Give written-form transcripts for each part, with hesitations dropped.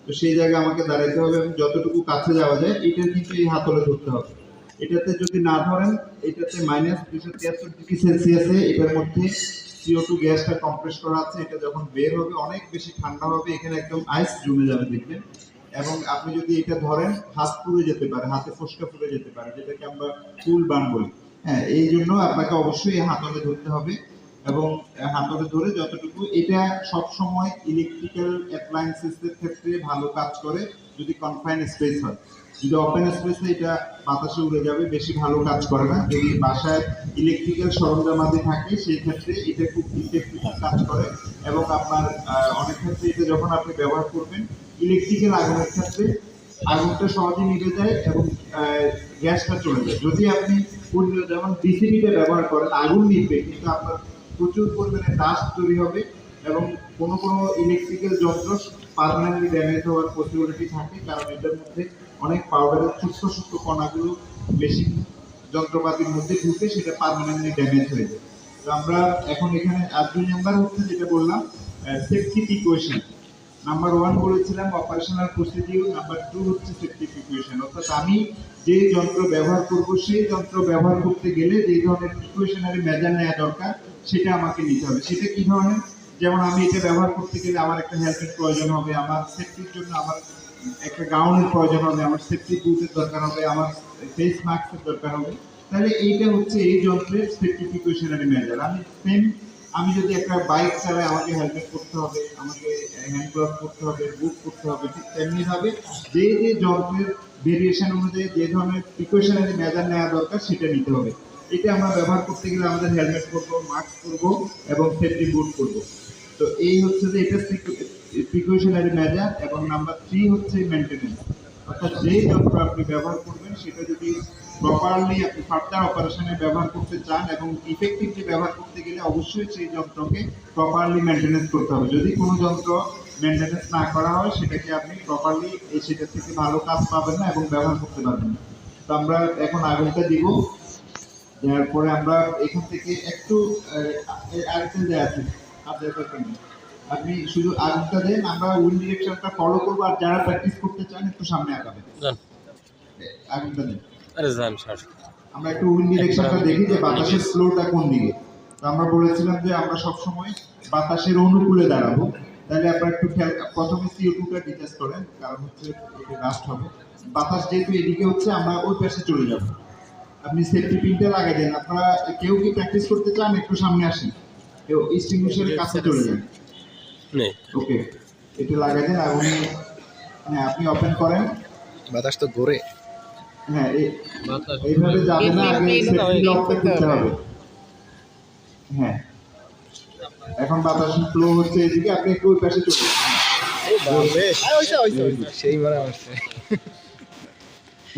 তো সেই জায়গায় আমাকে দাঁড়াইতে হবে এবং যতটুকু কাছে যাওয়া যায় এটা কিন্তু এই হাতলে ধরতে হবে। এটাতে যদি না ধরেন, এটাতে -273°C এটার মধ্যে CO2 গ্যাসটা কম্প্রেস করা আছে। এটা যখন বের হবে অনেক বেশি ঠান্ডা হবে, এখানে একদম আইস জমে যাবে দেখবেন। এবং আপনি যদি এটা ধরেন হাত পুড়ে যেতে পারে, হাতে ফোসকা পুড়ে যেতে পারে, যেটাকে আমরা কুল বার্ন বলি। হ্যাঁ, এই জন্য আপনাকে অবশ্যই হাতলে ধরতে হবে এবং হাতলে ধরে যতটুকু, এটা সব সময় ইলেকট্রিক্যাল অ্যাপ্লায়েন্সেসের ক্ষেত্রে ভালো কাজ করে যদি কনফাইন স্পেস হয়। যদি ওপেন স্পেসে এটা বাতাসে উড়ে যাবে, বেশি ভালো কাজ করে না। যদি বাসায় ইলেকট্রিক্যাল সরঞ্জামাদি থাকে সেই ক্ষেত্রে এটা খুব ইফেক্টিভ কাজ করে এবং আপনার অনেক ক্ষেত্রে এটা যখন আপনি ব্যবহার করবেন ইলেকট্রিক্যাল আগুনের ক্ষেত্রে আগুনটা সহজে নিভে যায় এবং গ্যাসটা চলে যায়। যদি আপনি যেমন বিসিবিটা ব্যবহার করেন আগুন নিভবে কিন্তু আপনার প্রচুর পরিমাণে ডাস্ট তৈরি হবে এবং কোনো কোনো ইলেকট্রিক্যাল যন্ত্র পার্মানেন্টলি ড্যামেজ হওয়ার পসিবিলিটি থাকে, কারণ এটার মধ্যে অনেক পাউডারের ছোট্ট ছোট্ট কণাগুলো বেশি যন্ত্রপাতির মধ্যে ঢুকে সেটা পার্মানেন্টলি ড্যামেজ হয়ে যায়। তো আমরা এখন এখানে আর 2 নাম্বার হচ্ছে যেটা বললাম সেফটি প্রিকশন। নাম্বার 1 বলেছিলাম অপারেশনাল প্রসিডিউর, নাম্বার 2 হচ্ছে সেফটি প্রিকশন। অর্থাৎ আমি যে যন্ত্র ব্যবহার করব সেই যন্ত্র ব্যবহার করতে গেলে যে ধরনের প্রিকশনারি মেজার নেওয়া দরকার সেটা আমাকে নিতে হবে। সেটা কি ধরনের? যেমন আমি এটা ব্যবহার করতে গেলে আমার একটা হেলমেট প্রয়োজন হবে, আমার সেফটির জন্য আমার একটা গাউনের প্রয়োজন হবে, আমার সেফটি বুটের দরকার হবে, আমার ফেস মাস্কের দরকার হবে। তাহলে এইটা হচ্ছে এই যন্ত্রের সেফটি প্রিকশনারি মেজার। আমি যদি একটা বাইক চালাই আমাকে হেলমেট পরতে হবে, আমাকে হ্যান্ড গ্লাভ পরতে হবে, বুট পরতে হবে। ঠিক তেমনি ভাবে যে যে যন্ত্রের ভেরিয়েশন অনুযায়ী যে ধরনের প্রিকশনারি মেজার নেওয়া দরকার সেটা নিতে হবে। এটা আমরা ব্যবহার করতে গেলে আমাদের হেলমেট পরবো, মাস্ক পরবো এবং সেফটি বুট পরবো। তো এই হচ্ছে যে এটা প্রিকশনারি মেজার। এবং নাম্বার 3 হচ্ছে মেইনটেনেন্স। অর্থাৎ যে যন্ত্র আপনি ব্যবহার করবেন সেটা যদি প্রপারলি আপনি ফার্দার অপারেশনে ব্যবহার করতে চান এবং ইফেক্টিভলি ব্যবহার করতে গেলে অবশ্যই সেই যন্ত্রকে প্রপারলি মেইনটেনেন্স করতে হবে। যদি কোনো যন্ত্র মেইনটেনেন্স না করা হয় সেটাকে আপনি প্রপারলি সেটা থেকে ভালো কাজ পাবেন না এবং ব্যবহার করতে পারবেন না। তো আমরা এখন আগুনটা দিব, দেওয়ার পরে আমরা এখান থেকে একটু আরেকটা যে আছে আপনি শুধু আগুনটা দেন, আমরা উইন্ড ডিরেকশনটা ফলো করবো। আর যারা প্র্যাকটিস করতে চান একটু সামনে আগাবেন, আগুনটা দেন। আমরা একটু উইন্ড ডিরেকশনটা দেখি যে বাতাসের ফ্লোটা কোন দিকে। তো আমরা বলেছিলাম যে আমরা সবসময় বাতাসের অনুকূলে দাঁড়াবো। তাহলে আপনারা একটু খেয়াল, প্রথমে CO2টা ডিটেক্ট করেন, কারণ হচ্ছে এটা রাস্ট হবে। বাতাস যেহেতু এদিকে হচ্ছে আমরা ওই পাশে চলে যাব। আপনি সেফটি পিনটা লাগাই দেন। আপনারা কেউ কি প্র্যাকটিস করতে চান একটু সামনে আসেন, কেউ এক্সটিংগুইশারের কাছে চলে যান। ওকে, এটা লাগাই দেন আগুনে। হ্যাঁ, আপনি ওপেন করেন। বাতাস তো ঘোরে। হ্যাঁ, এইভাবে যাবে না, আগে সেফটি লকটা খুলতে হবে। হ্যাঁ, এখন বাতাস ফ্লো হচ্ছে এদিকে, আপনি একটু ওই পাশে চলে যান। সেই মারা মারছে।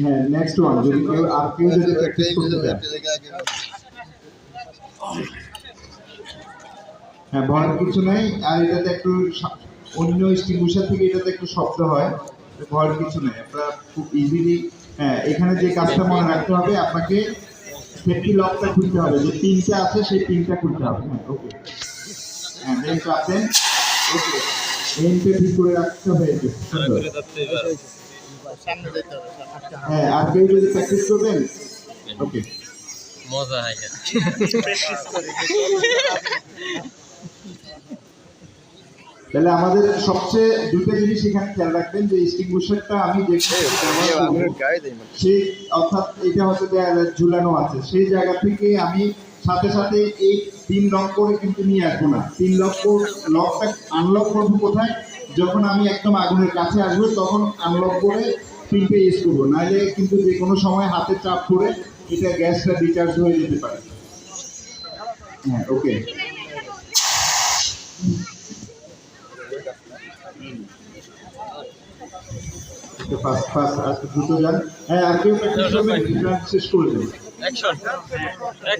হ্যাঁ, নেক্সট ওয়ান। যদি কেউ যদি প্র্যাকটিস করতে চান, হ্যাঁ, ভয়ের কিছু নেই। আর এটাতে একটু অন্য এক্সটিংগুইশার থেকে এটাতে একটু শব্দ হয়, ভয়ের কিছু নেই। আপনারা খুব ইজিলি, হ্যাঁ, এখানে যে কাজটা মনে রাখতে হবে আপনাকে সেফটি লকটা খুলতে হবে, যে পিনটা আছে সেই পিনটা খুলতে হবে। হ্যাঁ, ওকে, হ্যাঁ, দেন চাপেন। ওকে, এনটা ঠিক করে রাখতে হবে। হ্যাঁ, আর কেউ যদি প্র্যাকটিস করবেন, ওকে, মজা হয়। তাহলে আমাদের সবচেয়ে দুটো জিনিস এখানে খেয়াল রাখবেন, যে এক্সটিংগুইশারটা আমি সেই, অর্থাৎ এটা হচ্ছে ঝুলানো আছে সেই জায়গা থেকে আমি সাথে সাথে এই পিন লক করে কিন্তু নিয়ে আসবো না। পিন লকটা আনলক করবো কোথায়? যখন আমি একদম আগুনের কাছে আসবো তখন আনলক করে পিনটা ইউজ করবো, নাহলে কিন্তু যে কোনো সময় হাতে চাপ করে এটা গ্যাসটা ডিসচার্জ হয়ে যেতে পারে। হ্যাঁ, ওকে, ফাস্ট আর দ্রুত যান। হ্যাঁ, আর কেউ প্র্যাকটিস করবেন, শেষ করে দেবেন।